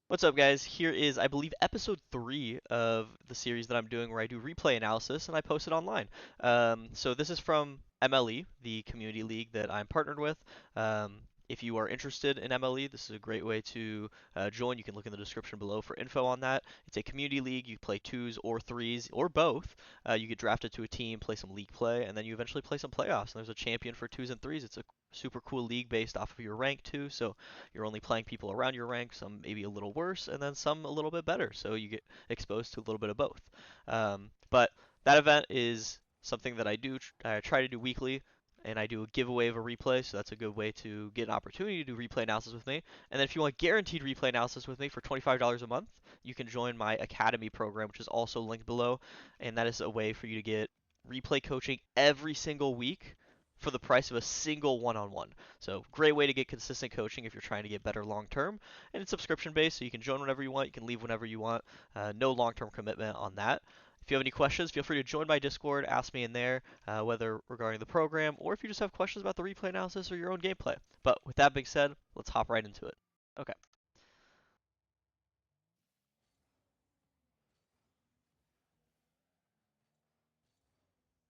What's up, guys? Here is, I believe, episode 3 of the series that I'm doing where I do replay analysis and I post it online. So this is from MLE, the community league that I'm partnered with. If you are interested in MLE, this is a great way to join. You can look in the description below for info on that. It's a community league. You play twos or threes or both. You get drafted to a team, play some league play, and then you eventually play some playoffs. And there's a champion for twos and threes. It's a super cool league based off of your rank too. So you're only playing people around your rank, some maybe a little worse, and then some a little bit better. So you get exposed to a little bit of both. But that event is something that I try to do weekly, and I do a giveaway of a replay, so that's a good way to get an opportunity to do replay analysis with me. And then if you want guaranteed replay analysis with me for $25 a month, you can join my Academy program, which is also linked below, and that is a way for you to get replay coaching every single week for the price of a single one-on-one. So great way to get consistent coaching if you're trying to get better long term. And it's subscription based, so you can join whenever you want, you can leave whenever you want. No long term commitment on that. If you have any questions, feel free to join my Discord, ask me in there, whether regarding the program or if you just have questions about the replay analysis or your own gameplay. But with that being said, let's hop right into it. Okay.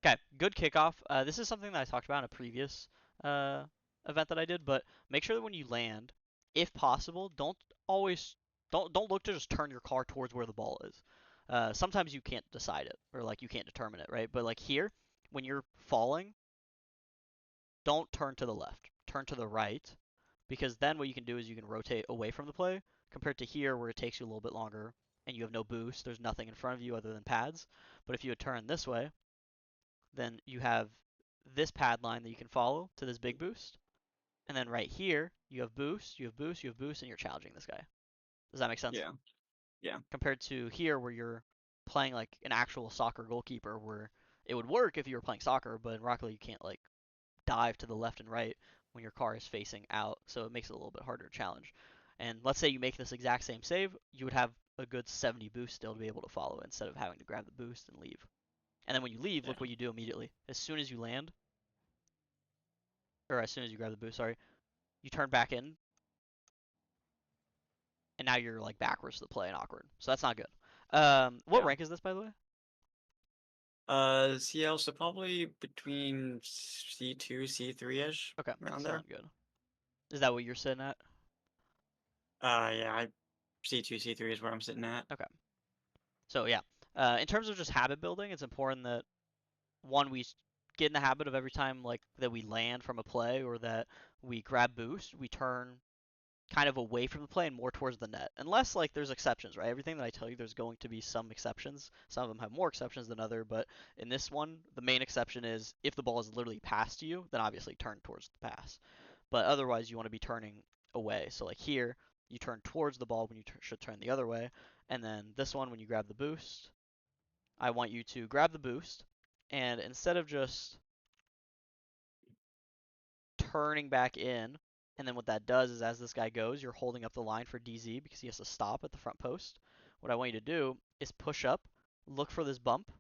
Okay, good kickoff. This is something that I talked about in a previous uh, event that I did, but make sure that when you land, if possible, always don't look to just turn your car towards where the ball is. Sometimes you can't decide it or like you can't determine it, right? But like here, when you're falling, don't turn to the left. Turn to the right, because then what you can do is you can rotate away from the play compared to here where it takes you a little bit longer and you have no boost. There's nothing in front of you other than pads. But if you would turn this way, then you have this pad line that you can follow to this big boost. And then right here, you have boost, you have boost, you have boost, and you're challenging this guy. Does that make sense? Yeah, yeah, Compared to here where you're playing like an actual soccer goalkeeper where it would work if you were playing soccer, but in Rocket League you can't like dive to the left and right when your car is facing out, so it makes it a little bit harder to challenge. And let's say you make this exact same save, you would have a good 70 boost still to be able to follow instead of having to grab the boost and leave. And then when you leave, yeah. look what you do immediately. As soon as you land, or as soon as you grab the boost, sorry, you turn back in, and now you're like backwards to the play and awkward. So that's not good. What Yeah. rank is this, by the way? CL, so probably between C2, C3-ish, Okay, around there. sound good. Is that what you're sitting at? Yeah, C2, C3 is where I'm sitting at. Okay. So yeah, in terms of just habit building, it's important that one we get in the habit of every time like that we land from a play or that we grab boost, we turn kind of away from the play and more towards the net. Unless like there's exceptions, right? Everything that I tell you, there's going to be some exceptions. Some of them have more exceptions than other, but in this one, the main exception is if the ball is literally passed to you, then obviously turn towards the pass. But otherwise, you want to be turning away. So like here, you turn towards the ball when you should turn the other way. And then this one, when you grab the boost, I want you to grab the boost, and instead of just turning back in, and then what that does is as this guy goes, you're holding up the line for DZ because he has to stop at the front post. What I want you to do is push up, look for this bump,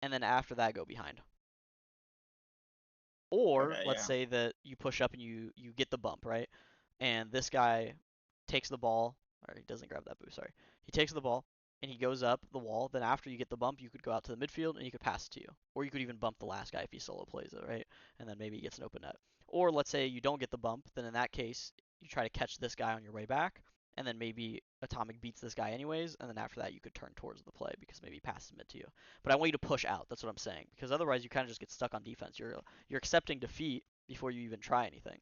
and then after that go behind. Or Okay, let's yeah. say that you push up and you get the bump, right? And this guy takes the ball, or he doesn't grab that boost, sorry. He takes the ball and he goes up the wall. Then after you get the bump, you could go out to the midfield and you could pass it to you. Or you could even bump the last guy if he solo plays it, right? And then maybe he gets an open net. Or let's say you don't get the bump, then in that case, you try to catch this guy on your way back, and then maybe Atomic beats this guy anyways, and then after that you could turn towards the play because maybe he passes mid to you. But I want you to push out. That's what I'm saying. Because otherwise you kind of just get stuck on defense. You're accepting defeat before you even try anything.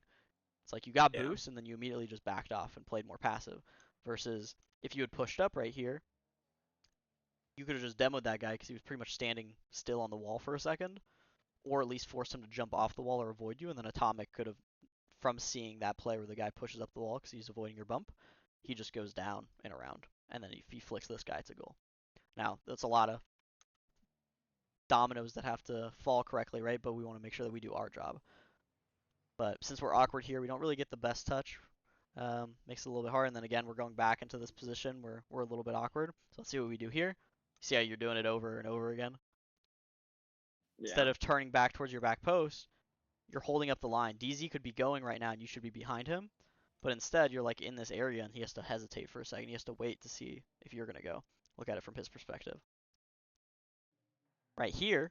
It's like you got Yeah. boost and then you immediately just backed off and played more passive. Versus if you had pushed up right here, you could have just demoed that guy because he was pretty much standing still on the wall for a second, or at least forced him to jump off the wall or avoid you, and then Atomic could have, from seeing that play where the guy pushes up the wall because he's avoiding your bump, he just goes down and around, and then if he flicks this guy, it's a goal. Now, that's a lot of dominoes that have to fall correctly, right? But we want to make sure that we do our job. But since we're awkward here, we don't really get the best touch. Makes it a little bit hard. And then again, we're going back into this position where we're a little bit awkward. So let's see what we do here. See how you're doing it over and over again. Instead Yeah. of turning back towards your back post, you're holding up the line. DZ could be going right now and you should be behind him. But instead, you're like in this area and he has to hesitate for a second. He has to wait to see if you're going to go. Look at it from his perspective. Right here,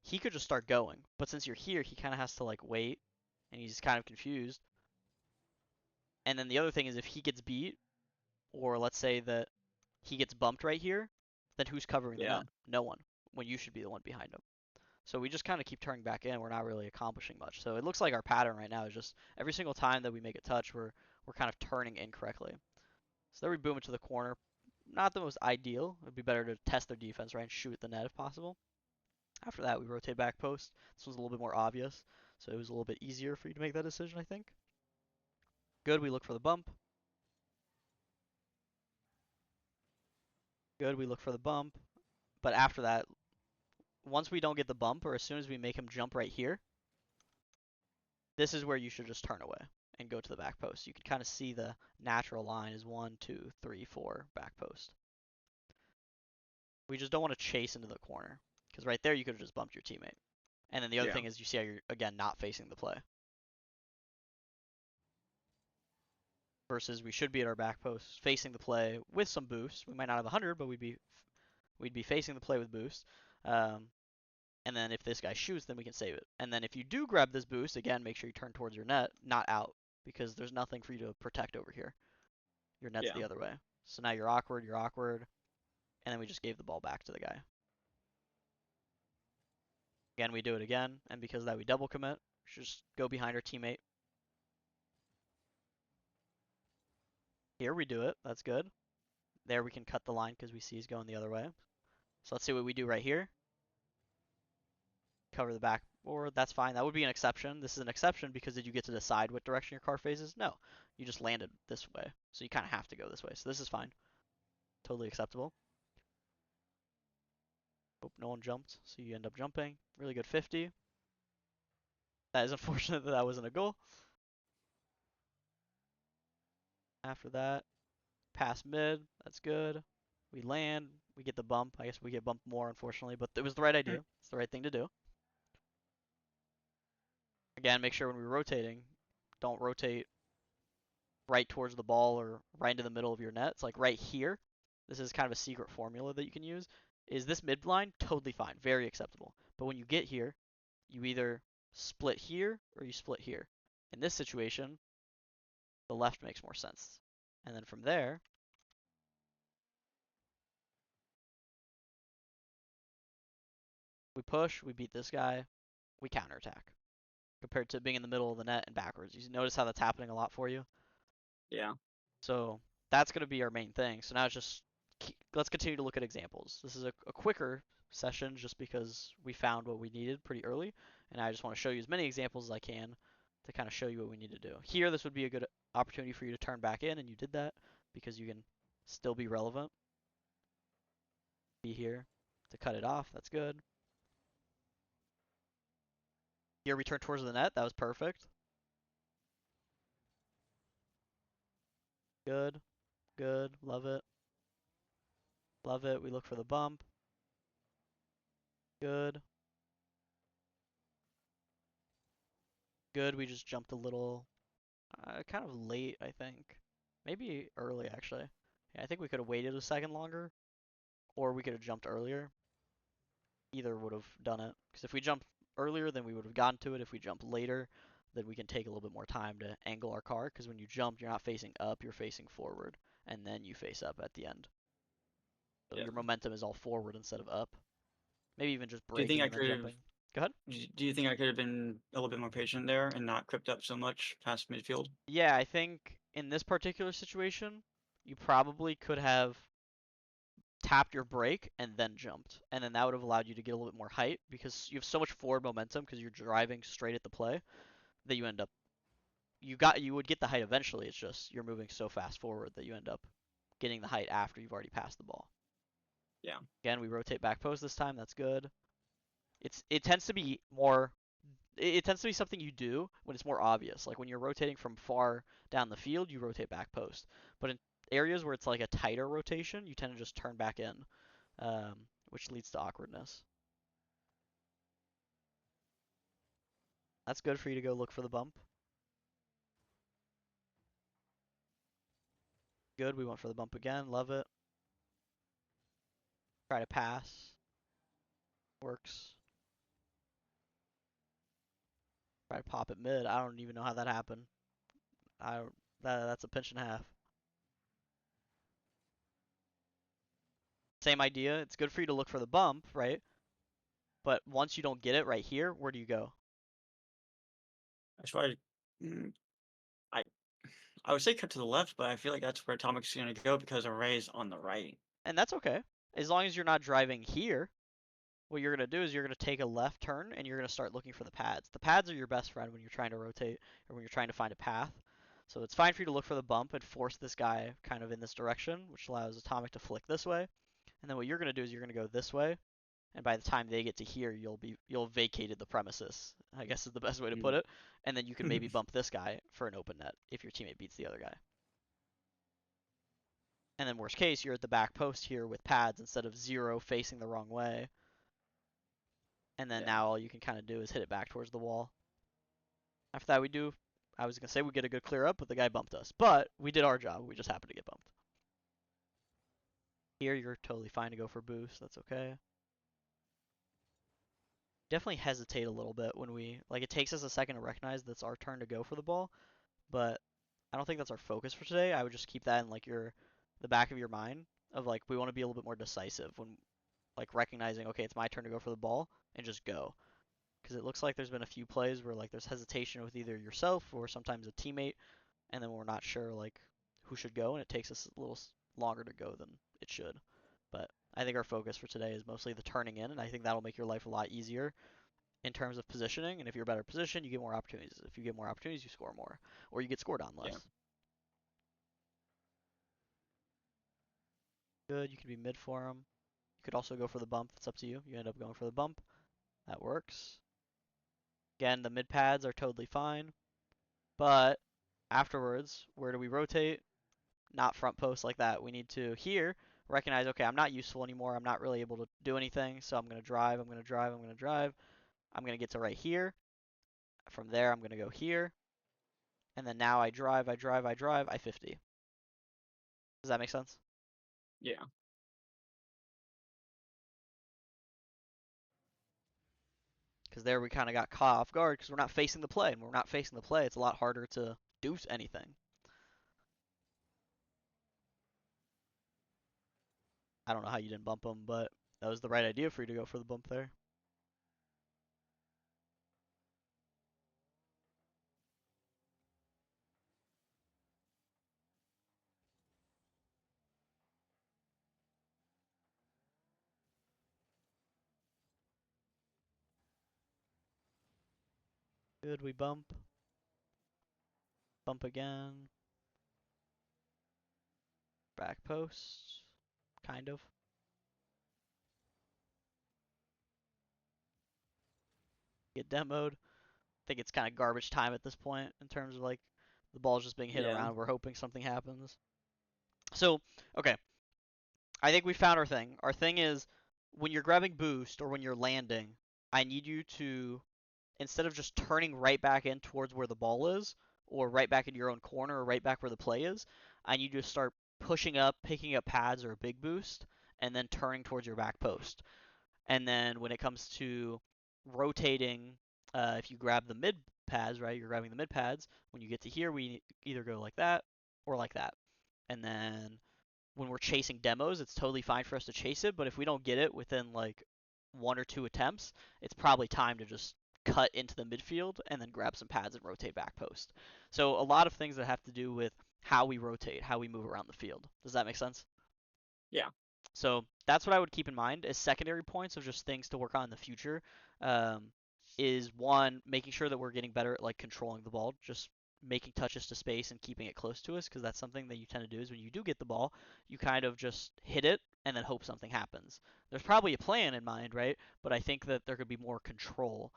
he could just start going. But since you're here, he kind of has to like wait and he's kind of confused. And then the other thing is if he gets beat, or let's say that he gets bumped right here, then who's covering the Yeah. net? No one, when you should be the one behind him. So we just kind of keep turning back in. We're not really accomplishing much. So it looks like our pattern right now is just every single time that we make a touch, we're kind of turning incorrectly. So there we boom it to the corner. Not the most ideal. It'd be better to test their defense, right, and shoot at the net if possible. After that, we rotate back post. This one's a little bit more obvious, so it was a little bit easier for you to make that decision, I think. Good, we look for the bump. Good, we look for the bump. But after that, once we don't get the bump, or as soon as we make him jump right here, this is where you should just turn away and go to the back post. You can kind of see the natural line is 1, 2, 3, 4 back post. We just don't want to chase into the corner because right there you could have just bumped your teammate. And then the other Yeah. thing is you see how you're again not facing the play. Versus we should be at our back post facing the play with some boost. We might not have 100, but we'd be facing the play with boost. And then if this guy shoots, then we can save it. And then if you do grab this boost, again, make sure you turn towards your net, not out, because there's nothing for you to protect over here. Your net's Yeah. the other way. So now you're awkward, and then we just gave the ball back to the guy. Again, we do it again, and because of that we double commit. Just go behind our teammate. Here we do it. That's good. There we can cut the line because we see he's going the other way. So let's see what we do right here. Cover the backboard. That's fine. That would be an exception. This is an exception because did you get to decide what direction your car faces? No. You just landed this way. So you kind of have to go this way. So this is fine. Totally acceptable. Oh, no one jumped. So you end up jumping. Really good 50. That is unfortunate that that wasn't a goal. After that, pass mid. That's good. We land. We get the bump. I guess we get bumped more, unfortunately, but it was the right idea. It's the right thing to do. Again, make sure when we're rotating, don't rotate right towards the ball or right into the middle of your net. It's like right here. This is kind of a secret formula that you can use. Is this mid line? Totally fine. Very acceptable. But when you get here, you either split here or you split here. In this situation, the left makes more sense. And then from there, we push, we beat this guy, we counterattack. Compared to being in the middle of the net and backwards. You notice how that's happening a lot for you? Yeah. So that's going to be our main thing. So now it's just let's continue to look at examples. This is a quicker session just because we found what we needed pretty early, and I just want to show you as many examples as I can to kind of show you what we need to do. Here, this would be a good opportunity for you to turn back in, and you did that because you can still be relevant. Be here to cut it off. That's good. Here we turn towards the net. That was perfect. Good. Good. Love it. Love it. We look for the bump. Good. Good. We just jumped a little, kind of late, I think. Maybe early, actually. Yeah, I think we could have waited a second longer, or we could have jumped earlier. Either would have done it. Because if we jump earlier, then we would have gotten to it. If we jump later, then we can take a little bit more time to angle our car. Because when you jump, you're not facing up, you're facing forward. And then you face up at the end. So Yeah. your momentum is all forward instead of up. Maybe even just Do you think braking I and then could have? jumping. Go ahead. Do you think I could have been a little bit more patient there and not clipped up so much past midfield? Yeah, I think in this particular situation, you probably could have tapped your brake and then jumped. And then that would have allowed you to get a little bit more height because you have so much forward momentum because you're driving straight at the play that you end up you would get the height eventually. It's just you're moving so fast forward that you end up getting the height after you've already passed the ball. Yeah. Again, we rotate back post this time. That's good. It tends to be more it tends to be something you do when it's more obvious. Like when you're rotating from far down the field, you rotate back post. But in areas where it's like a tighter rotation, you tend to just turn back in, which leads to awkwardness. That's good for you to go look for the bump. Good. We went for the bump again. Love it. Try to pass. Works. Try to pop it mid. I don't even know how that happened. I that's a pinch and a half. Same idea. It's good for you to look for the bump, right? But once you don't get it right here, where do you go? That's why mm, I I would say cut to the left, but I feel like that's where Atomic's gonna go because Array's on the right. And that's okay. As long as you're not driving here, what you're going to do is you're going to take a left turn and you're going to start looking for the pads. The pads are your best friend when you're trying to rotate or when you're trying to find a path. So it's fine for you to look for the bump and force this guy kind of in this direction, which allows Atomic to flick this way. And then what you're going to do is you're going to go this way, and by the time they get to here, you'll have vacated the premises, I guess is the best way to put Mm. it. And then you can maybe bump this guy for an open net if your teammate beats the other guy. And then worst case, you're at the back post here with pads instead of 0 facing the wrong way. And then Yeah. now all you can kind of do is hit it back towards the wall. After that, I was going to say we get a good clear up, but the guy bumped us. But we did our job. We just happened to get bumped. Here, you're totally fine to go for boost. That's okay. Definitely hesitate a little bit when it takes us a second to recognize that it's our turn to go for the ball, but I don't think that's our focus for today. I would just keep that in the back of your mind of we want to be a little bit more decisive when recognizing, okay, it's my turn to go for the ball and just go. Because it looks like there's been a few plays where there's hesitation with either yourself or sometimes a teammate, and then we're not sure who should go, and it takes us a little longer to go than it should. But I think our focus for today is mostly the turning in, and I think that'll make your life a lot easier in terms of positioning. And if you're better positioned, you get more opportunities. If you get more opportunities, you score more, or you get scored on Yeah. less. Good. You can be mid for him. You could also go for the bump. It's up to you. You end up going for the bump. That works. Again, the mid pads are totally fine, but afterwards, where do we rotate? Not front post like that. We need to here recognize, okay, I'm not useful anymore. I'm not really able to do anything, so I'm going to drive, I'm going to drive, I'm going to drive. I'm going to get to right here. From there, I'm going to go here. And then now I drive, I drive, I drive, I 50. Does that make sense? Yeah. Because there we kind of got caught off guard because we're not facing the play. And when we're not facing the play, it's a lot harder to do anything. I don't know how you didn't bump him, but that was the right idea for you to go for the bump there. Good, we bump. Bump again. Back post. Kind of. Get demoed. I think it's kind of garbage time at this point in terms of the ball's just being hit Yeah. around. We're hoping something happens. So, okay. I think we found our thing. Our thing is when you're grabbing boost or when you're landing, I need you to, instead of just turning right back in towards where the ball is, or right back in your own corner, or right back where the play is, I need you to start pushing up, picking up pads or a big boost, and then turning towards your back post. And then when it comes to rotating, if you grab the mid pads, right, you're grabbing the mid pads. When you get to here, we either go like that or like that. And then when we're chasing demos, it's totally fine for us to chase it. But if we don't get it within one or two attempts, it's probably time to just cut into the midfield and then grab some pads and rotate back post. So a lot of things that have to do with how we rotate, how we move around the field. Does that make sense? Yeah. So that's what I would keep in mind as secondary points of just things to work on in the future. Um, is one, making sure that we're getting better at controlling the ball, just making touches to space and keeping it close to us, because that's something that you tend to do is when you do get the ball, you kind of just hit it and then hope something happens. There's probably a plan in mind, right? But I think that there could be more control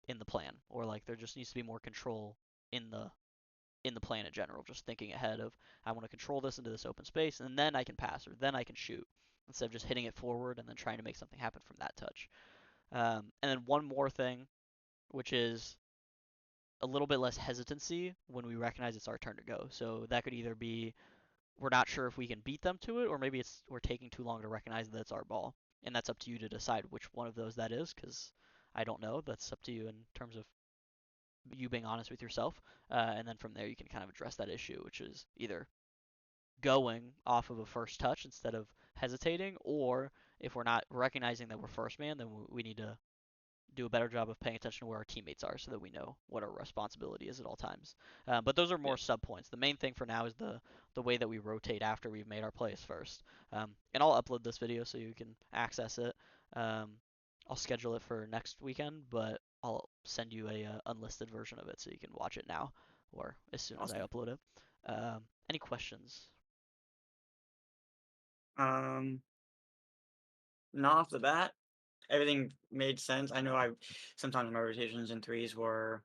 in the plan, or there just needs to be more control in the plan in general, just thinking ahead of I want to control this into this open space, and then I can pass or then I can shoot instead of just hitting it forward and then trying to make something happen from that touch. And then one more thing, which is a little bit less hesitancy when we recognize it's our turn to go. So that could either be we're not sure if we can beat them to it, or maybe it's we're taking too long to recognize that it's our ball. And that's up to you to decide which one of those that is, because I don't know. That's up to you in terms of you being honest with yourself. And then from there, you can kind of address that issue, which is either going off of a first touch instead of hesitating, or if we're not recognizing that we're first man, then we need to do a better job of paying attention to where our teammates are so that we know what our responsibility is at all times. But those are Yeah. more sub points. The main thing for now is the way that we rotate after we've made our plays first. And I'll upload this video so you can access it. Um, I'll schedule it for next weekend, but I'll send you a unlisted version of it so you can watch it now or as soon as I Awesome. upload it. Any questions? Um, Not off the bat, everything made sense. I know I sometimes my rotations in threes were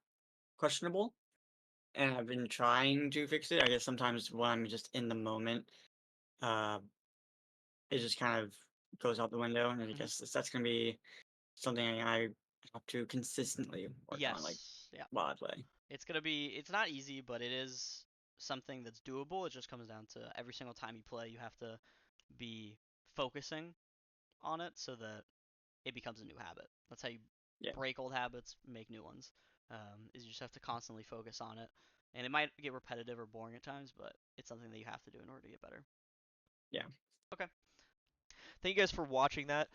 questionable, and I've been trying to fix it. I guess sometimes when I'm just in the moment, uh, it just kind of goes out the window, and I Mhm. guess that's gonna be something I have to consistently work on, like Yes. Yeah. while I play. It's not easy, but it is something that's doable. It just comes down to every single time you play, you have to be focusing on it so that it becomes a new habit. That's how you Yeah, break old habits, make new ones. Is you just have to constantly focus on it, and it might get repetitive or boring at times, but it's something that you have to do in order to get better. yeah, Okay. Thank you guys for watching that.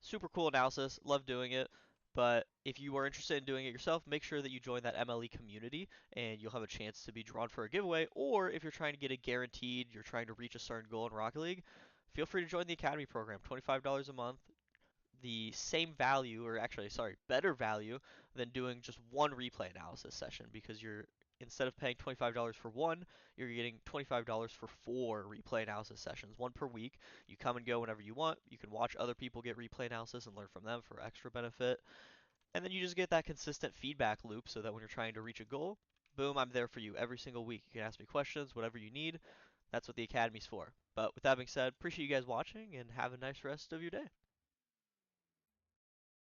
Super cool analysis. Love doing it. But if you are interested in doing it yourself, make sure that you join that MLE community and you'll have a chance to be drawn for a giveaway. Or if you're trying to get it guaranteed, you're trying to reach a certain goal in Rocket League, feel free to join the Academy program. $25 a month, the same value, or actually, sorry, better value than doing just one replay analysis session because you're instead of paying $25 for one, you're getting $25 for four replay analysis sessions, one per week. You come and go whenever you want. You can watch other people get replay analysis and learn from them for extra benefit. And then you just get that consistent feedback loop so that when you're trying to reach a goal, boom, I'm there for you every single week. You can ask me questions, whatever you need. That's what the Academy's for. But with that being said, appreciate you guys watching and have a nice rest of your day.